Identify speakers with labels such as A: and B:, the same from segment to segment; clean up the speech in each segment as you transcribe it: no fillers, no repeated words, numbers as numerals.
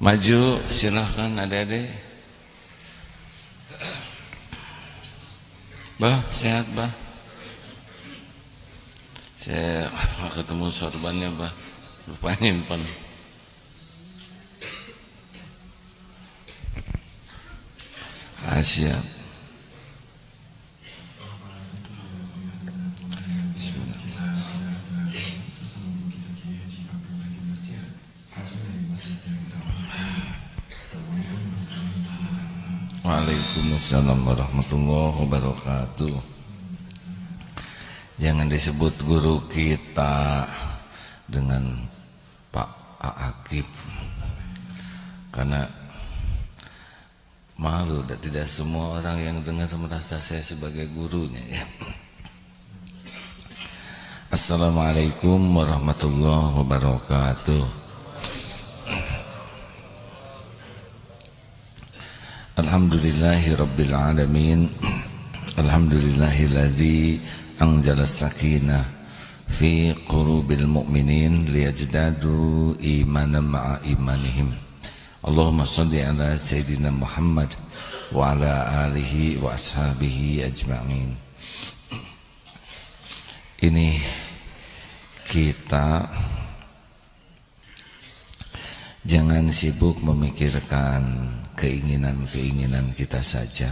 A: Maju silahkan adik-adik. Bah, sehat bah. Saya ketemu sorbannya bah, lupa nyimpan. Siap. Waalaikumsalam warahmatullahi wabarakatuh. Jangan disebut guru kita dengan Pak Akif, karena malu, dan tidak semua orang yang dengar merasa saya sebagai gurunya ya. Assalamualaikum warahmatullahi wabarakatuh. Alhamdulillahi rabbil alamin. Alhamdulillahilladzi anzala sakinah fi qulubil mu'minin liyajdadu imanan ma'a imanihim. Allahumma salli ala Sayyidina Muhammad wa ala alihi wa ashabihi ajma'in. Ini kita jangan sibuk memikirkan keinginan-keinginan kita saja,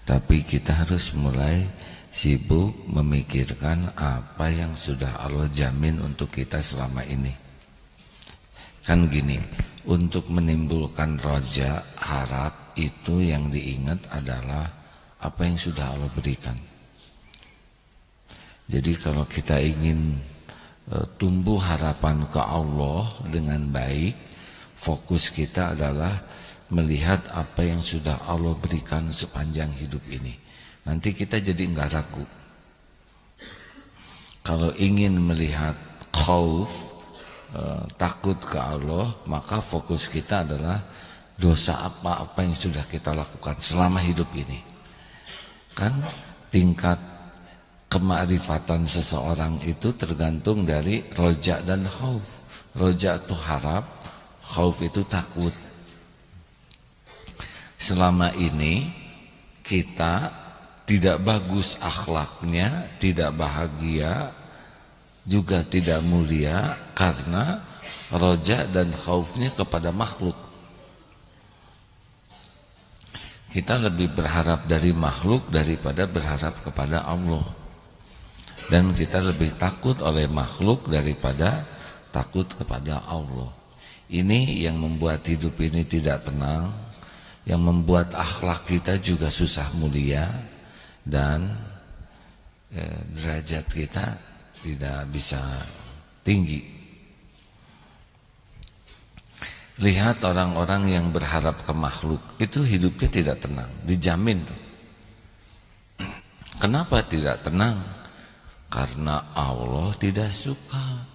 A: tapi kita harus mulai sibuk memikirkan apa yang sudah Allah jamin untuk kita selama ini. Kan gini, untuk menimbulkan roja, harap, itu yang diingat adalah apa yang sudah Allah berikan. Jadi kalau kita ingin tumbuh harapan ke Allah dengan baik, fokus kita adalah melihat apa yang sudah Allah berikan sepanjang hidup ini. Nanti kita jadi enggak ragu. Kalau ingin melihat khauf, takut ke Allah, maka fokus kita adalah dosa apa-apa yang sudah kita lakukan selama hidup ini. Kan tingkat kemakrifatan seseorang itu tergantung dari roja dan khauf. Roja itu harap, khauf itu takut. Selama ini kita tidak bagus akhlaknya, tidak bahagia, juga tidak mulia karena roja dan khaufnya kepada makhluk. Kita lebih berharap dari makhluk daripada berharap kepada Allah. Dan kita lebih takut oleh makhluk daripada takut kepada Allah. Ini yang membuat hidup ini tidak tenang, yang membuat akhlak kita juga susah mulia, dan derajat kita tidak bisa tinggi. Lihat orang-orang yang berharap ke makhluk, itu hidupnya tidak tenang, dijamin tuh. Kenapa tidak tenang? Karena Allah tidak suka.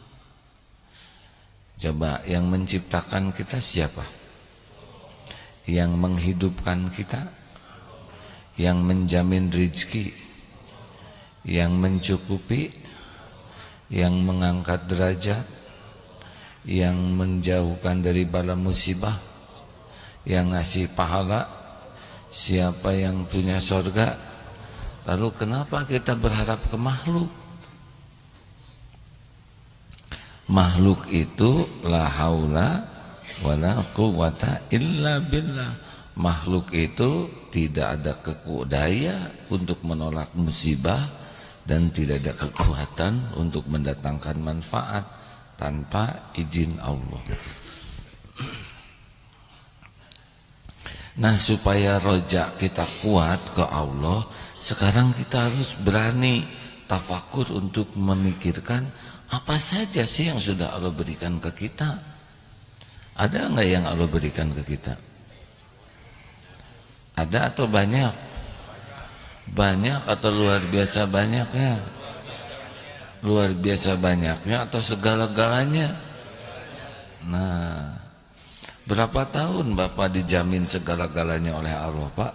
A: Coba, yang menciptakan kita siapa? Yang menghidupkan kita, yang menjamin rezeki, yang mencukupi, yang mengangkat derajat, yang menjauhkan dari bala musibah, yang ngasih pahala. Siapa yang punya surga? Lalu kenapa kita berharap ke makhluk? Makhluk itu la haula wala quwata illa billah. Makhluk itu tidak ada daya untuk menolak musibah dan tidak ada kekuatan untuk mendatangkan manfaat tanpa izin Allah. Nah, supaya rojak kita kuat ke Allah, sekarang kita harus berani tafakur untuk memikirkan apa saja sih yang sudah Allah berikan ke kita. Ada enggak yang Allah berikan ke kita? Ada atau banyak? Banyak atau luar biasa banyaknya? Luar biasa banyaknya atau segala-galanya? Nah, berapa tahun Bapak dijamin segala-galanya oleh Allah, Pak?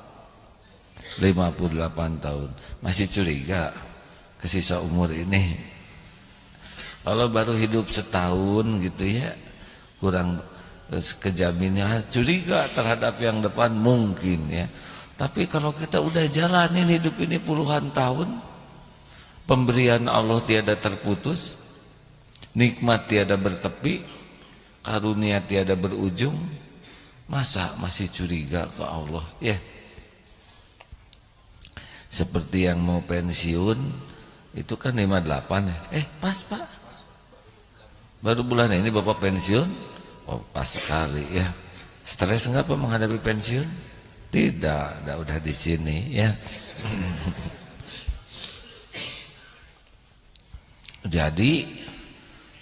A: 58 tahun. Masih curiga ke sisa umur ini? Kalau baru hidup setahun gitu ya, kurang terus kejaminnya curiga terhadap yang depan mungkin ya. Tapi kalau kita udah jalanin hidup ini puluhan tahun, pemberian Allah tiada terputus, nikmat tiada bertepi, karunia tiada berujung, masa masih curiga ke Allah ya? Seperti yang mau pensiun itu kan 58 ya. Pas Pak, baru bulan ini Bapak pensiun. Oh pas sekali ya. Stres enggak Pak menghadapi pensiun? Tidak, udah di sini ya. Jadi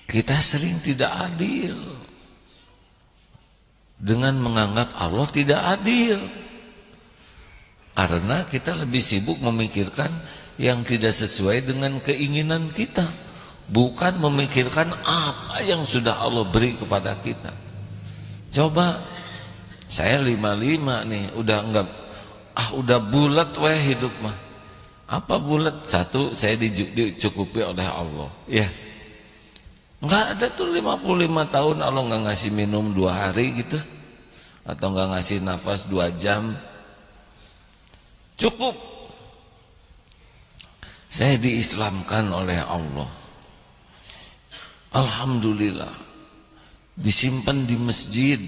A: kita sering tidak adil dengan menganggap Allah tidak adil, karena kita lebih sibuk memikirkan yang tidak sesuai dengan keinginan kita, bukan memikirkan apa yang sudah Allah beri kepada kita. Coba saya 55 nih, udah enggak, udah bulat weh hidup mah. Apa bulat? Satu, saya dicukupi oleh Allah ya. Enggak ada tuh 55 tahun Allah enggak ngasih minum 2 hari gitu, atau enggak ngasih nafas 2 jam. Cukup. Saya diislamkan oleh Allah, alhamdulillah, disimpan di masjid,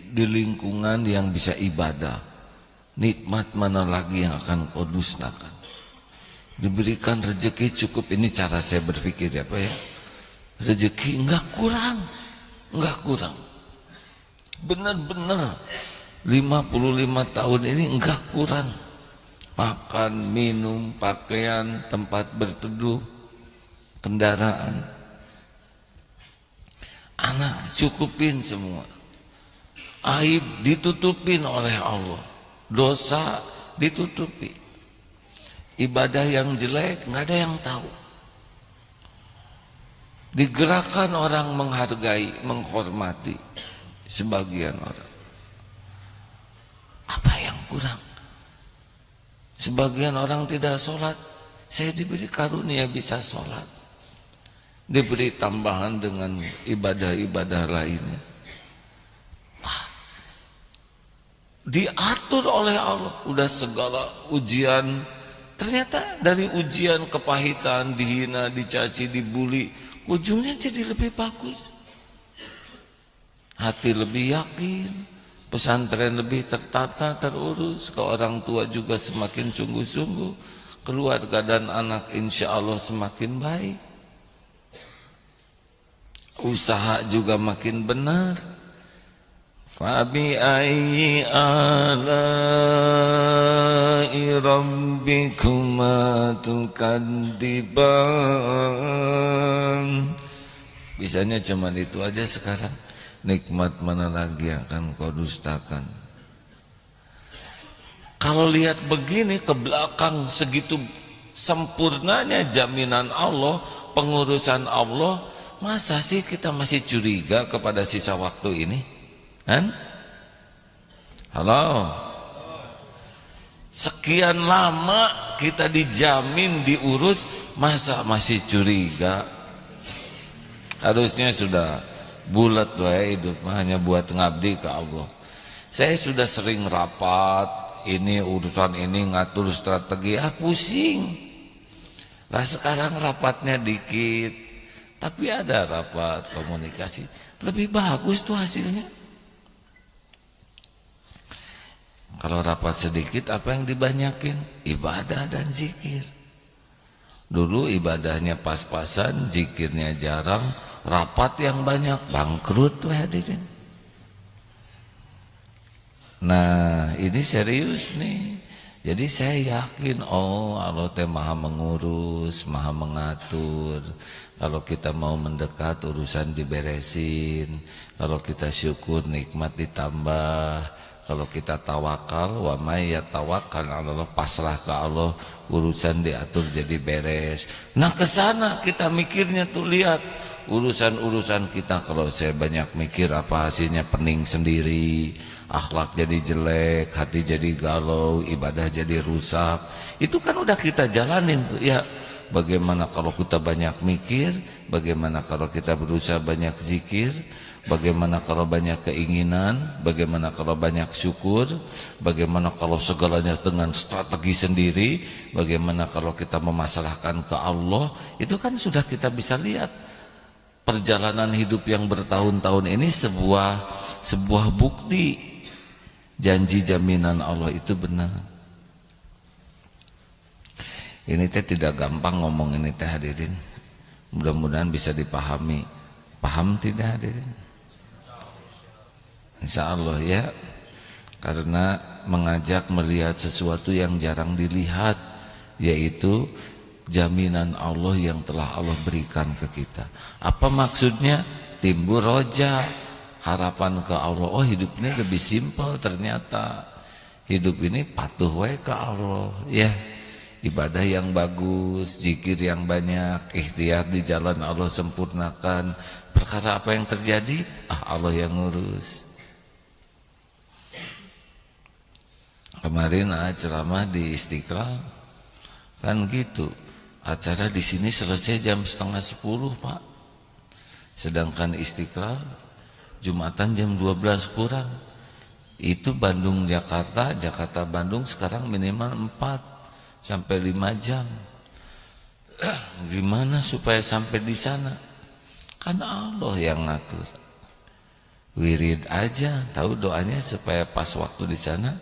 A: di lingkungan yang bisa ibadah. Nikmat mana lagi yang akan kau dustakan? Diberikan rezeki cukup. Ini cara saya berpikir ya Pak ya. Rezeki enggak kurang, benar-benar 55 tahun ini enggak kurang. Makan, minum, pakaian, tempat berteduh, kendaraan, anak cukupin semua. Aib ditutupin oleh Allah, dosa ditutupi. Ibadah yang jelek nggak ada yang tahu. Digerakkan orang menghargai, menghormati sebagian orang. Apa yang kurang? Sebagian orang tidak sholat, saya diberi karunia bisa sholat, diberi tambahan dengan ibadah-ibadah lainnya. Wah, diatur oleh Allah. Udah segala ujian, ternyata dari ujian kepahitan, dihina, dicaci, dibully, ujungnya jadi lebih bagus. Hati lebih yakin, pesantren lebih tertata, terurus, ke orang tua juga semakin sungguh-sungguh, keluarga dan anak insya Allah semakin baik, usaha juga makin benar. Fabi ayyi ala'i rabbikuma tukadziban. Bisanya cuma itu aja sekarang. Nikmat mana lagi yang akan kau dustakan? Kalau lihat begini ke belakang, segitu sempurnanya jaminan Allah, pengurusan Allah, masa sih kita masih curiga kepada sisa waktu ini? Halo? Sekian lama kita dijamin, diurus, masa masih curiga? Harusnya sudah bulat wae hidup, hanya buat ngabdi ke Allah. Saya sudah sering rapat, ini urusan ini, ngatur strategi, pusing. Nah sekarang rapatnya dikit, tapi ada rapat komunikasi, lebih bagus tuh hasilnya. Kalau rapat sedikit, apa yang dibanyakin? Ibadah dan zikir. Dulu ibadahnya pas-pasan, zikirnya jarang, rapat yang banyak, bangkrut tuh hadirin. Nah ini serius nih. Jadi saya yakin, oh Allah teh maha mengurus, maha mengatur. Kalau kita mau mendekat, urusan diberesin. Kalau kita syukur, nikmat ditambah. Kalau kita tawakal, wa may yatawakkal 'ala Allah, pasrah ke Allah, urusan diatur jadi beres. Nah kesana kita mikirnya tuh, lihat urusan-urusan kita. Kalau saya banyak mikir, apa hasilnya? Pening sendiri, akhlak jadi jelek, hati jadi galau, ibadah jadi rusak. Itu kan udah kita jalanin tuh ya. Bagaimana kalau kita banyak mikir, bagaimana kalau kita berusaha banyak zikir, bagaimana kalau banyak keinginan, bagaimana kalau banyak syukur, bagaimana kalau segalanya dengan strategi sendiri, bagaimana kalau kita memasalahkan ke Allah. Itu kan sudah kita bisa lihat perjalanan hidup yang bertahun-tahun ini sebuah bukti janji jaminan Allah itu benar. Ini teh tidak gampang ngomong ini teh hadirin. Mudah-mudahan bisa dipahami. Paham tidak hadirin? Insya Allah ya. Karena mengajak melihat sesuatu yang jarang dilihat, yaitu jaminan Allah yang telah Allah berikan ke kita. Apa maksudnya? Timbul roja, harapan ke Allah. Oh, hidup ini lebih simpel ternyata. Hidup ini patuh wae ke Allah ya. Ibadah yang bagus, zikir yang banyak, ikhtiar di jalan Allah sempurnakan. Perkara apa yang terjadi? Allah yang ngurus. Kemarin ceramah di Istiqlal kan gitu. Acara di sini selesai jam 9:30 Pak. Sedangkan Istiqlal Jumatan jam 12 kurang. Itu Bandung Jakarta, Jakarta Bandung sekarang minimal 4 sampai 5 jam. Gimana supaya sampai di sana? Kan Allah yang ngatur. Wirid aja, tahu doanya supaya pas waktu di sana.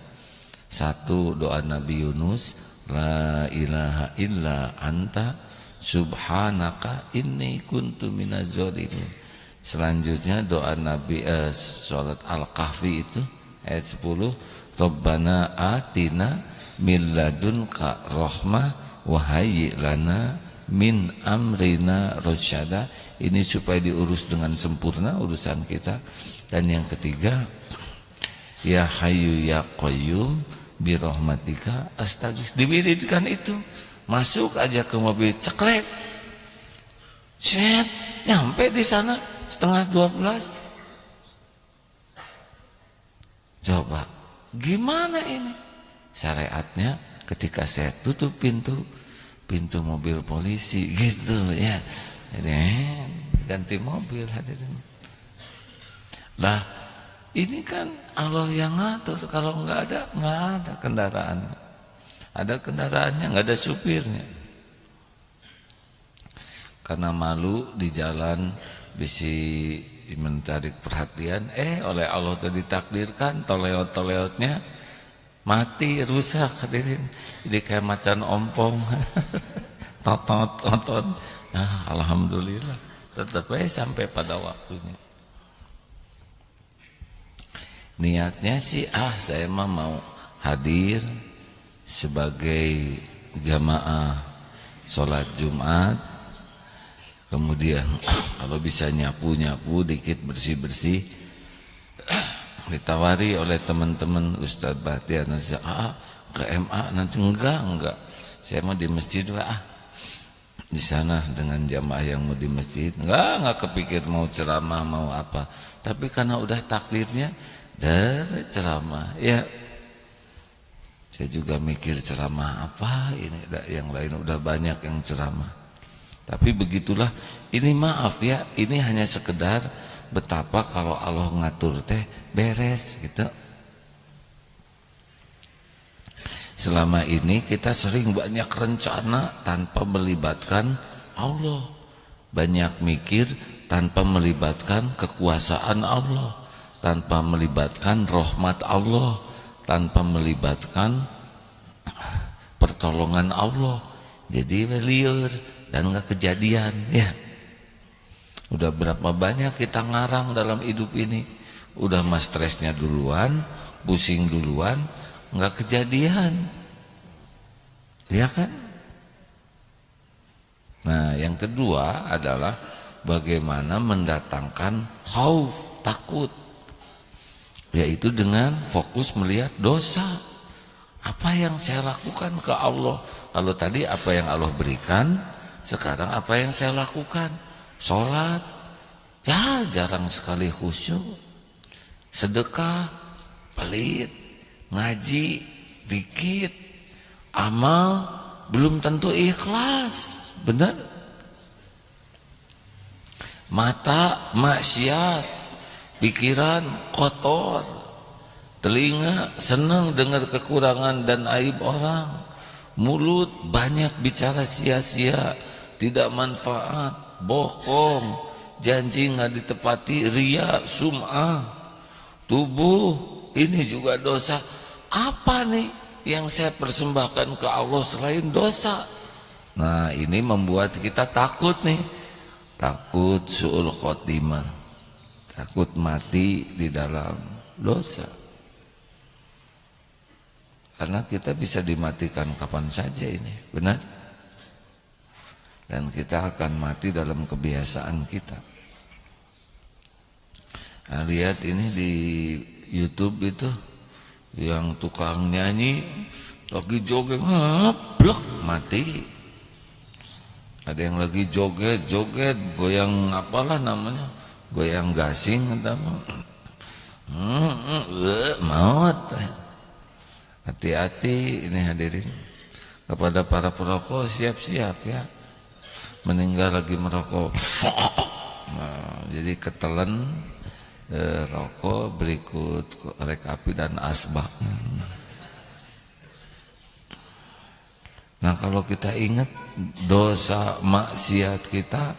A: Satu, doa Nabi Yunus, la ilaha illa anta subhanaka inni kuntu minaz zalimin. Selanjutnya doa Nabi salat Al-Kahfi itu ayat 10, Rabbana atina min ladunka rahmah wa hayyi lana min amrina rasyada. Ini supaya diurus dengan sempurna urusan kita. Dan yang ketiga, ya hayyu ya qayyum bi rahmatika astaghfir. Diwiridkan itu, masuk aja ke mobil ceklek, cet, nyampe di sana 11:30. Coba gimana ini syariatnya? Ketika saya tutup pintu mobil polisi gitu ya, jadi ganti mobil hadirin. Lah ini kan Allah yang ngatur. Kalau nggak ada kendaraan. Ada kendaraannya, nggak ada supirnya. Karena malu di jalan bisi menarik perhatian, oleh Allah itu ditakdirkan toleot-toleotnya mati, rusak hadirin. Jadi kayak macan ompong. Totot. Nah, alhamdulillah tetap sampai pada waktunya. Niatnya sih saya mah mau hadir sebagai jamaah sholat Jumat. Kemudian kalau bisa nyapu-nyapu dikit, bersih-bersih. Ditawari oleh teman-teman Ustadz Bahtiar, ke MA nanti enggak. Saya mau di masjid di sana dengan jamaah yang mau di masjid. Enggak kepikir mau ceramah mau apa. Tapi karena udah takdirnya dari ceramah ya. Saya juga mikir ceramah apa ini, yang lain udah banyak yang ceramah. Tapi begitulah, ini maaf ya, ini hanya sekedar betapa kalau Allah ngatur teh beres gitu. Selama ini kita sering banyak rencana tanpa melibatkan Allah, banyak mikir tanpa melibatkan kekuasaan Allah, tanpa melibatkan rahmat Allah, tanpa melibatkan pertolongan Allah. Jadi liur dan nggak kejadian ya. Udah berapa banyak kita ngarang dalam hidup ini, udah mas stresnya duluan, pusing duluan, nggak kejadian ya kan. Nah yang kedua adalah bagaimana mendatangkan khauf, takut, yaitu dengan fokus melihat dosa. Apa yang saya lakukan ke Allah? Kalau tadi apa yang Allah berikan, sekarang apa yang saya lakukan? Sholat ya jarang sekali khusyuk, sedekah pelit, ngaji dikit, amal belum tentu ikhlas, benar? Mata maksiat, pikiran kotor, telinga senang dengar kekurangan dan aib orang, mulut banyak bicara sia-sia, tidak manfaat, bohong, janji nggak ditepati, riya, sum'ah. Tubuh ini juga dosa. Apa nih yang saya persembahkan ke Allah selain dosa? Nah, ini membuat kita takut nih. Takut su'ul khotimah, takut mati di dalam dosa. Karena kita bisa dimatikan kapan saja ini, benar? Dan kita akan mati dalam kebiasaan kita. Nah, lihat ini di YouTube itu yang tukang nyanyi lagi joget, blok mati. Ada yang lagi joget, goyang apalah namanya, goyang gasing atau maut. Hati-hati ini hadirin. Kepada para perokok, siap-siap ya, meninggal lagi merokok. Nah, jadi ketelan rokok berikut korek api dan asbak. Nah, kalau kita ingat dosa maksiat kita,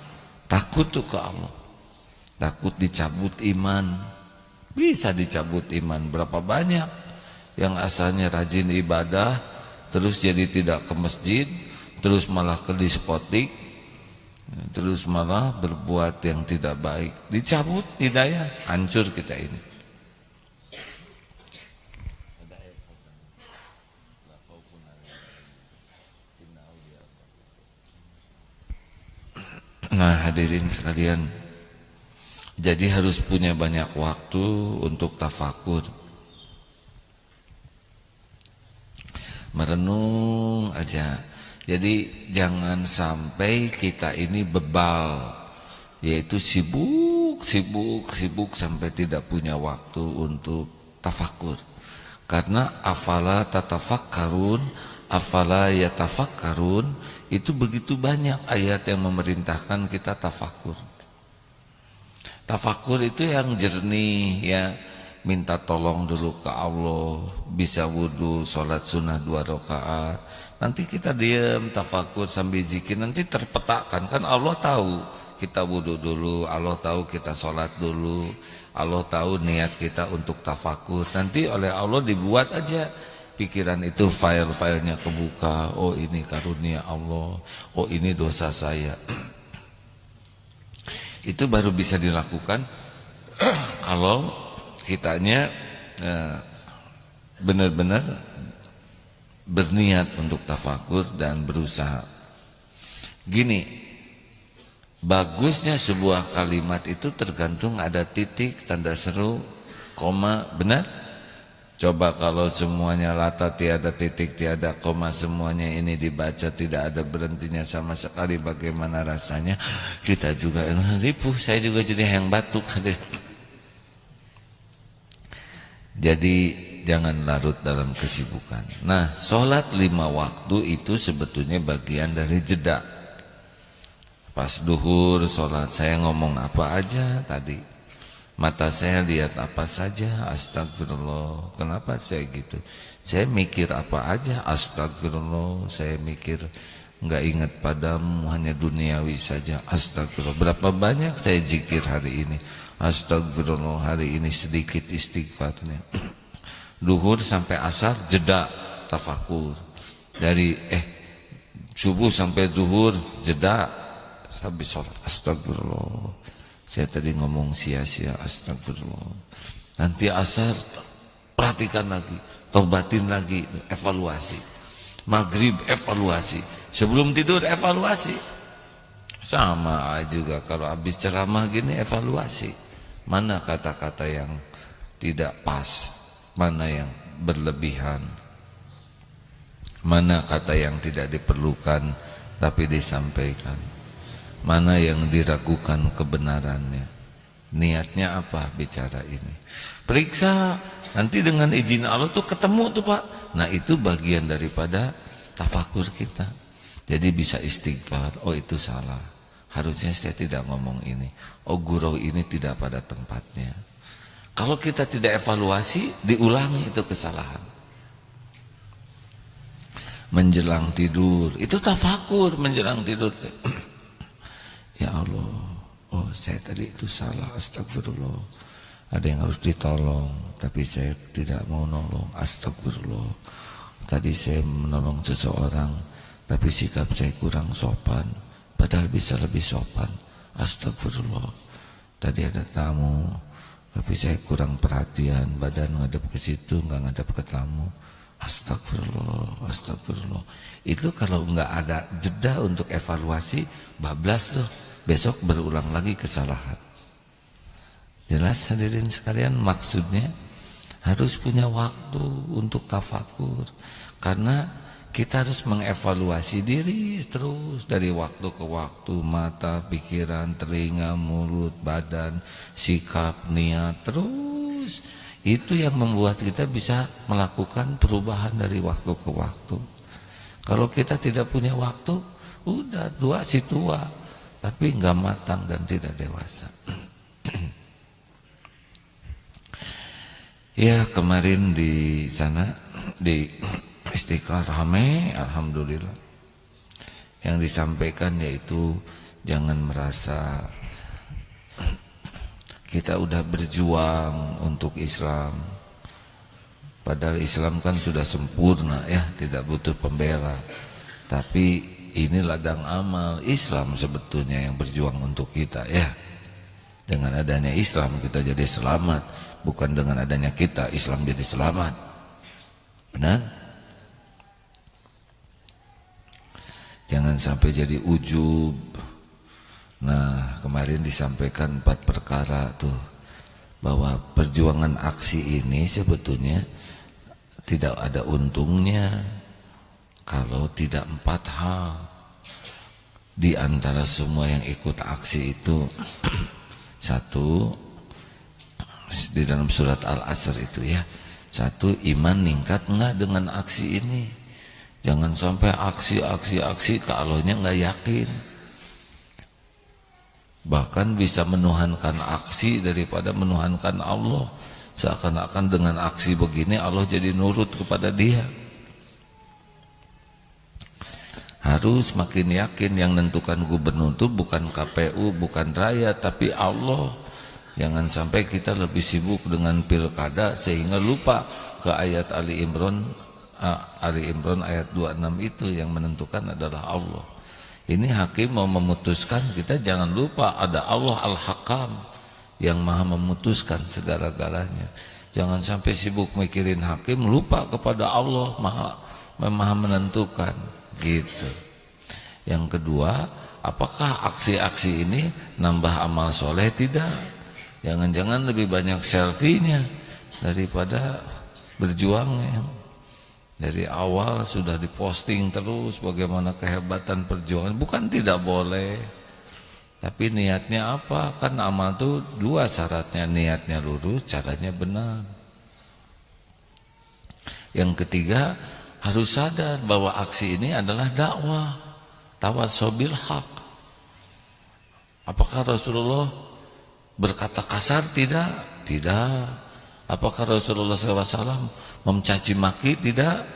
A: takut tuh ke Allah, takut dicabut iman. Bisa dicabut iman. Berapa banyak yang asalnya rajin ibadah terus jadi tidak ke masjid, terus malah ke diskotik, terus malah berbuat yang tidak baik. Dicabut hidayah, hancur kita ini. Nah, hadirin sekalian, jadi harus punya banyak waktu untuk tafakur, merenung aja. Jadi jangan sampai kita ini bebal, yaitu sibuk sampai tidak punya waktu untuk tafakur. Karena afala tatafakkarun, afala yatafakkarun, itu begitu banyak ayat yang memerintahkan kita tafakur. Tafakur itu yang jernih ya, minta tolong dulu ke Allah, bisa wudu, sholat sunnah 2 rakaat. Nanti kita diam tafakur sambil zikir, nanti terpetakan kan. Allah tahu kita wudu dulu, Allah tahu kita sholat dulu, Allah tahu niat kita untuk tafakur. Nanti oleh Allah dibuat aja pikiran itu, file-filenya kebuka. Oh, ini karunia Allah, oh ini dosa saya. Itu baru bisa dilakukan kalau kitanya benar-benar berniat untuk tafakur dan berusaha. Gini, bagusnya sebuah kalimat itu tergantung ada titik, tanda seru, koma, benar? Coba kalau semuanya lata, tiada titik, tiada koma, semuanya ini dibaca tidak ada berhentinya sama sekali, bagaimana rasanya? Kita juga ripuh, saya juga jadi yang batuk. Jadi jangan larut dalam kesibukan. Nah, sholat 5 waktu itu sebetulnya bagian dari jeda. Pas duhur sholat, saya ngomong apa aja tadi, mata saya lihat apa saja, astagfirullah. Kenapa saya gitu? Saya mikir apa aja, astagfirullah. Saya mikir nggak ingat padamu, hanya duniawi saja, astagfirullah. Berapa banyak saya zikir hari ini, astagfirullah. Hari ini sedikit istighfarnya. Duhur sampai asar jeda tafakur. Dari subuh sampai zuhur jeda, habis sholat astagfirullah. Saya tadi ngomong sia-sia, astagfirullah. Nanti asar perhatikan lagi, tobatin lagi, evaluasi. Maghrib evaluasi, sebelum tidur evaluasi. Sama juga kalau habis ceramah gini evaluasi. Mana kata-kata yang tidak pas, mana yang berlebihan, mana kata yang tidak diperlukan tapi disampaikan, mana yang diragukan kebenarannya, niatnya apa bicara ini. Periksa, nanti dengan izin Allah tuh ketemu tuh Pak. Nah itu bagian daripada tafakur kita. Jadi bisa istighfar, oh itu salah, harusnya saya tidak ngomong ini. Oh, gurau ini tidak pada tempatnya. Kalau kita tidak evaluasi, diulangi itu kesalahan. Menjelang tidur, itu tafakur menjelang tidur. Ya Allah, oh saya tadi itu salah, astagfirullah. Ada yang harus ditolong, tapi saya tidak mau nolong, astagfirullah. Tadi saya menolong seseorang, tapi sikap saya kurang sopan, padahal bisa lebih sopan, astagfirullah. Tadi ada tamu, tapi saya kurang perhatian, badan ngadep ke situ, nggak ngadep ke tamu, astagfirullah, astagfirullah. Itu kalau nggak ada jeda untuk evaluasi, bablas tuh, besok berulang lagi kesalahan. Jelas hadirin sekalian, maksudnya harus punya waktu untuk tafakur, karena kita harus mengevaluasi diri terus dari waktu ke waktu, mata, pikiran, telinga, mulut, badan, sikap, niat, terus itu yang membuat kita bisa melakukan perubahan dari waktu ke waktu. Kalau kita tidak punya waktu, udah tua si tua, tapi nggak matang dan tidak dewasa. Ya, kemarin di sana di Istiqlal rame, alhamdulillah. Yang disampaikan yaitu jangan merasa kita udah berjuang untuk Islam, padahal Islam kan sudah sempurna ya, tidak butuh pembela. Tapi ini ladang amal Islam sebetulnya yang berjuang untuk kita ya. Dengan adanya Islam kita jadi selamat, bukan dengan adanya kita Islam jadi selamat. Benar? Jangan sampai jadi ujub. Nah, kemarin disampaikan 4 perkara tuh, bahwa perjuangan aksi ini sebetulnya tidak ada untungnya kalau tidak 4 hal. Di antara semua yang ikut aksi itu, satu, di dalam surat Al-Asr itu ya, satu, iman ningkat enggak dengan aksi ini. Jangan sampai aksi ke Allahnya enggak yakin, bahkan bisa menuhankan aksi daripada menuhankan Allah. Seakan-akan dengan aksi begini Allah jadi nurut kepada dia. Harus makin yakin yang menentukan gubernur itu bukan KPU, bukan rakyat, tapi Allah. Jangan sampai kita lebih sibuk dengan pilkada sehingga lupa ke ayat Ali Imran ayat 26 itu, yang menentukan adalah Allah. Ini hakim mau memutuskan, kita jangan lupa ada Allah Al-Hakam yang maha memutuskan segala-galanya. Jangan sampai sibuk mikirin hakim, lupa kepada Allah maha menentukan gitu. Yang kedua, apakah aksi-aksi ini nambah amal soleh? Tidak. Jangan-jangan lebih banyak selfie-nya daripada berjuangnya. Dari awal sudah diposting terus bagaimana kehebatan perjuangan. Bukan tidak boleh, tapi niatnya apa? Kan amal itu 2 syaratnya, niatnya lurus, caranya benar. Yang ketiga, harus sadar bahwa aksi ini adalah dakwah, tawasobil haq. Apakah Rasulullah berkata kasar? Tidak. Apakah Rasulullah SAW mencaci maki? Tidak.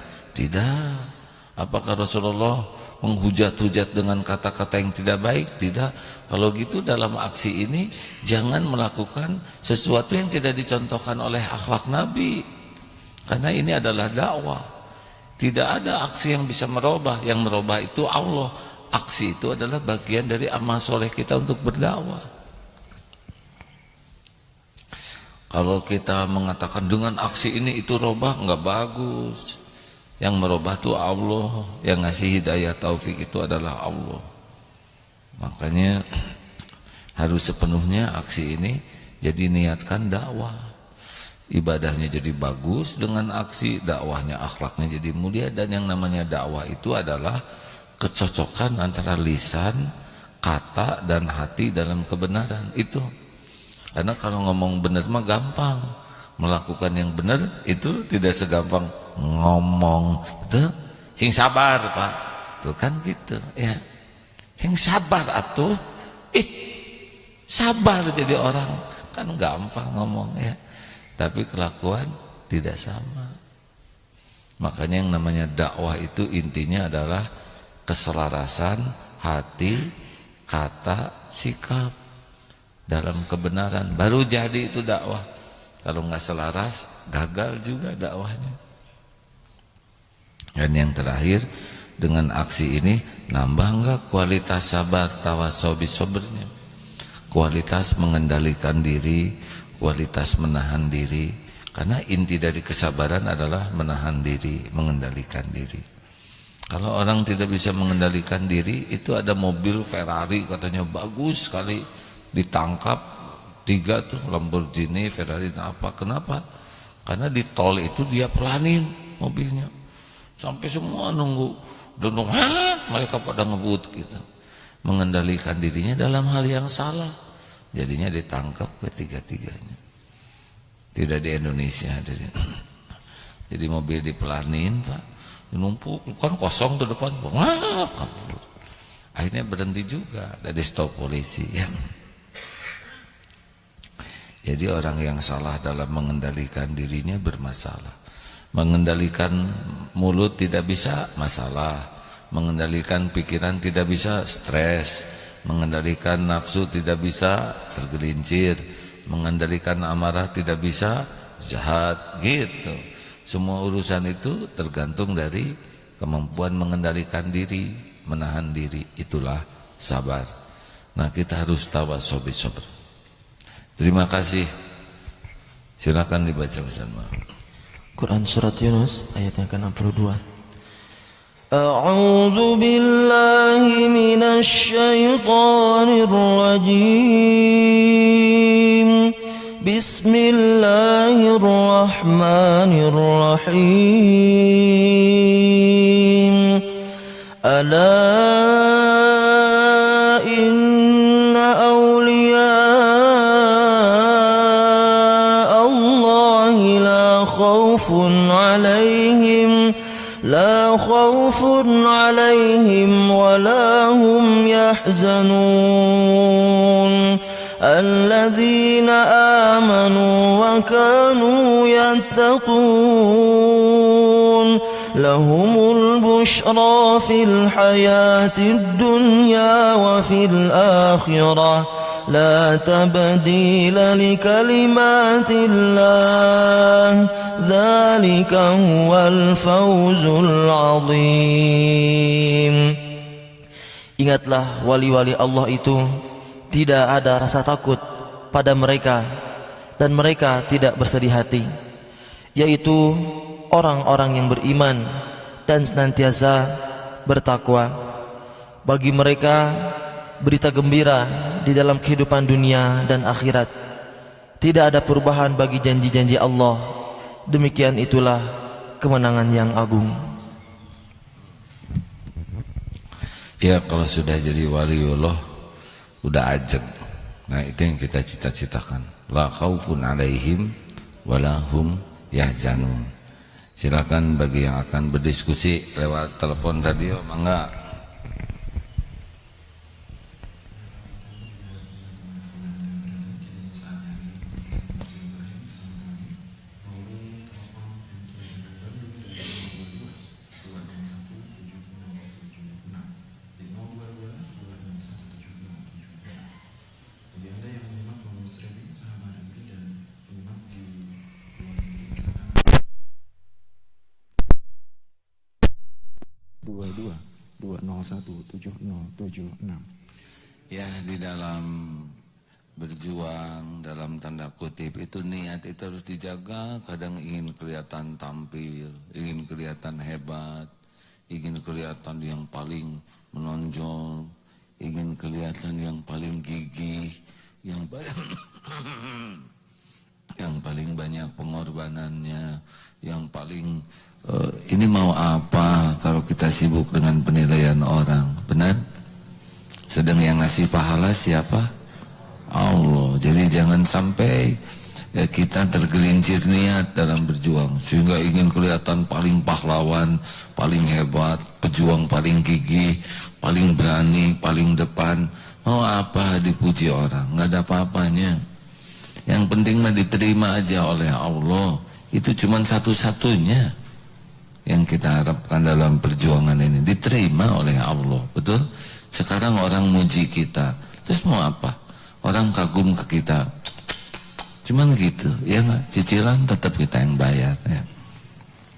A: Apakah Rasulullah menghujat-hujat dengan kata-kata yang tidak baik? Tidak. Kalau gitu dalam aksi ini jangan melakukan sesuatu yang tidak dicontohkan oleh akhlak Nabi, karena ini adalah dakwah. Tidak ada aksi yang bisa merubah. Yang merubah itu Allah. Aksi itu adalah bagian dari amal soleh kita untuk berdakwah. Kalau kita mengatakan dengan aksi ini itu robah, enggak bagus. Yang merubah itu Allah, yang ngasih hidayah taufik itu adalah Allah. Makanya harus sepenuhnya aksi ini jadi niatkan dakwah. Ibadahnya jadi bagus dengan aksi, dakwahnya, akhlaknya jadi mulia. Dan yang namanya dakwah itu adalah kecocokan antara lisan, kata, dan hati dalam kebenaran itu. Karena kalau ngomong benar mah gampang, melakukan yang benar itu tidak segampang ngomong. Betul? Sing sabar Pak, tuh kan gitu ya. Sing sabar atuh, sabar jadi orang kan gampang ngomong ya, tapi kelakuan tidak sama. Makanya yang namanya dakwah itu intinya adalah keselarasan hati, kata, sikap dalam kebenaran, baru jadi itu dakwah. Kalau nggak selaras, gagal juga dakwahnya. Dan yang terakhir, dengan aksi ini nambah nggak kualitas sabar tawasobi sobernya, kualitas mengendalikan diri, kualitas menahan diri. Karena inti dari kesabaran adalah menahan diri, mengendalikan diri. Kalau orang tidak bisa mengendalikan diri, itu ada mobil Ferrari katanya bagus sekali, ditangkap 3 tuh, Lamborghini, Ferrari, apa? Kenapa? Karena di tol itu dia pelanin mobilnya, sampai semua nunggu, mereka pada ngebut gitu. Mengendalikan dirinya dalam hal yang salah, jadinya ditangkap ketiga-tiganya. Tidak di Indonesia, jadi mobil dipelanin Pak, numpuk kan kosong tuh depan, kabur. Akhirnya berhenti juga, dari stop polisi ya. Jadi orang yang salah dalam mengendalikan dirinya bermasalah. Mengendalikan mulut tidak bisa, masalah. Mengendalikan pikiran tidak bisa, stres. Mengendalikan nafsu tidak bisa, tergelincir. Mengendalikan amarah tidak bisa, jahat gitu. Semua urusan itu tergantung dari kemampuan mengendalikan diri, menahan diri. Itulah sabar. Nah, kita harus tawasobi sober. Terima kasih. Silakan dibaca bersama.
B: Quran surat Yunus ayat yang ke-62. A'udzu billahi minasy syaithanir rajim. Bismillahirrahmanirrahim. Ala inna awliya لا خوف عليهم ولا هم يحزنون الذين آمنوا وكانوا يتقون لهم البشرى في الحياة الدنيا وفي الآخرة لا تبديل لكلمات الله ذلك هو الفوز العظيم. Ingatlah wali-wali Allah itu tidak ada rasa takut pada mereka dan mereka tidak bersedih hati, yaitu orang-orang yang beriman dan senantiasa bertakwa. Bagi mereka berita gembira di dalam kehidupan dunia dan akhirat. Tidak ada perubahan bagi janji-janji Allah. Demikian itulah kemenangan yang agung.
A: Ya, kalau sudah jadi waliullah udah ajeg. Nah, itu yang kita cita-citakan. La khaufun alaihim wala hum yahzanun. Silakan bagi yang akan berdiskusi lewat telepon radio, mangga. Ya, di dalam berjuang dalam tanda kutip itu niat itu harus dijaga. Kadang ingin kelihatan tampil, ingin kelihatan hebat, ingin kelihatan yang paling menonjol, ingin kelihatan yang paling gigih, yang paling banyak pengorbanannya, yang paling ini mau apa kalau kita sibuk dengan penilaian orang, benar? Sedang yang ngasih pahala siapa? Allah. Jadi jangan sampai kita tergelincir niat dalam berjuang sehingga ingin kelihatan paling pahlawan, paling hebat, pejuang paling gigih, paling berani, paling depan. Oh apa dipuji orang, nggak ada apa-apanya. Yang penting mah diterima aja oleh Allah. Itu cuma satu-satunya yang kita harapkan dalam perjuangan ini, diterima oleh Allah. Betul? Sekarang orang muji kita, terus mau apa? Orang kagum ke kita, cuman gitu, ya nggak? Cicilan tetap kita yang bayar. Ya,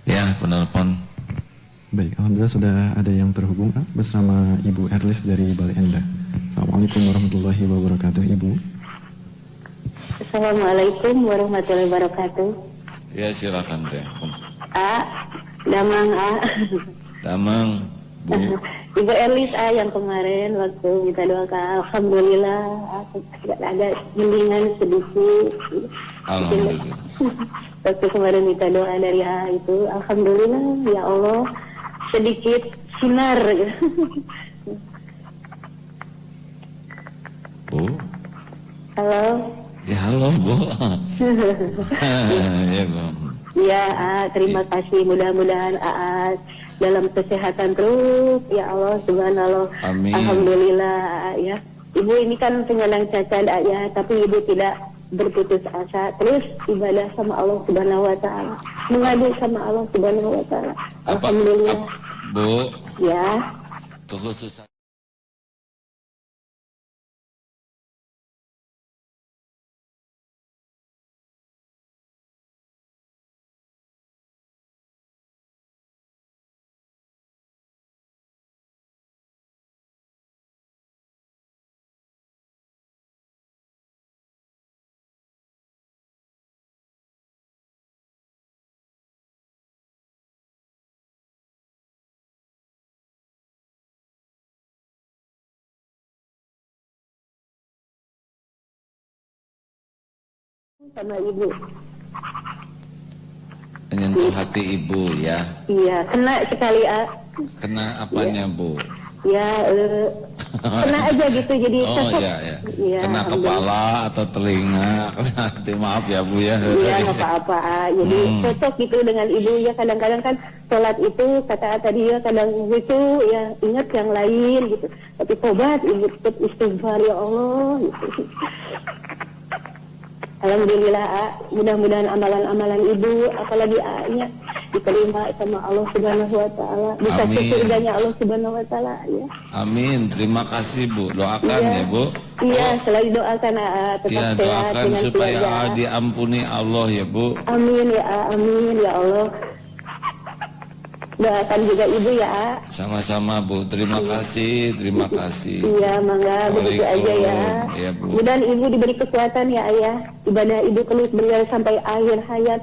A: ya penelpon.
C: Baik, alhamdulillah sudah ada yang terhubung bersama Ibu Erlis dari Bale Endah. Assalamualaikum warahmatullahi wabarakatuh, Ibu.
D: Assalamualaikum warahmatullahi wabarakatuh.
A: Ya silakan deh.
D: Damang
A: Damang, Bu.
D: Ibu Erlis yang kemarin waktu minta doa, alhamdulillah agak mendingan sedikit.
A: Alhamdulillah.
D: Waktu kemarin minta doa dari itu, alhamdulillah ya Allah sedikit sinar.
A: Bu.
D: Halo.
A: Ya halo Bu. Ya Bu.
D: Ya, terima kasih. Mudah-mudahan dalam kesehatan terus. Ya Allah, subhanallah.
A: Amin.
D: Alhamdulillah ya. Ibu ini kan penyandang cacat ya, tapi ibu tidak berputus asa. Terus ibadah sama Allah Subhanahu wa taala. Mengadu sama Allah Subhanahu wa taala. Alhamdulillah.
A: Bu.
D: Ya.
A: Kekhususan
D: Sama ibu.
A: menyentuh hati ibu ya.
D: Iya, kena sekali
A: Kena apanya Bu?
D: Ya, kena aja gitu jadi.
A: Oh iya ya.
D: Ya,
A: kena kepala atau telinga. Kena hati, maaf ya Bu ya.
D: Iya nggak apa-apa. Jadi cocok gitu dengan ibu ya. Kadang-kadang kan sholat itu kata tadi ya kadang gitu ya ingat yang lain gitu. Tapi tobat ibu tetap istighfar ya Allah. Gitu. Alhamdulillah mudah-mudahan amalan-amalan ibu apalagi nya diterima sama Allah Subhanahu wa taala, bisa ke surganya Allah Subhanahu wa taala ya.
A: Amin. Terima kasih Bu. Doakan ya Bu.
D: Iya, selalu doakan tetap
A: ya,
D: sehat
A: doakan
D: dengan
A: supaya
D: keluarga.
A: diampuni Allah ya Bu.
D: Amin ya Allah. Doakan juga ibu ya.
A: Sama-sama Bu. Terima kasih.
D: Iya, mangga begitu aja ya.
A: Ya Bu.
D: Mudah ibu diberi kekuatan ya ayah. Ibadah ibu terus berjalan sampai akhir hayat.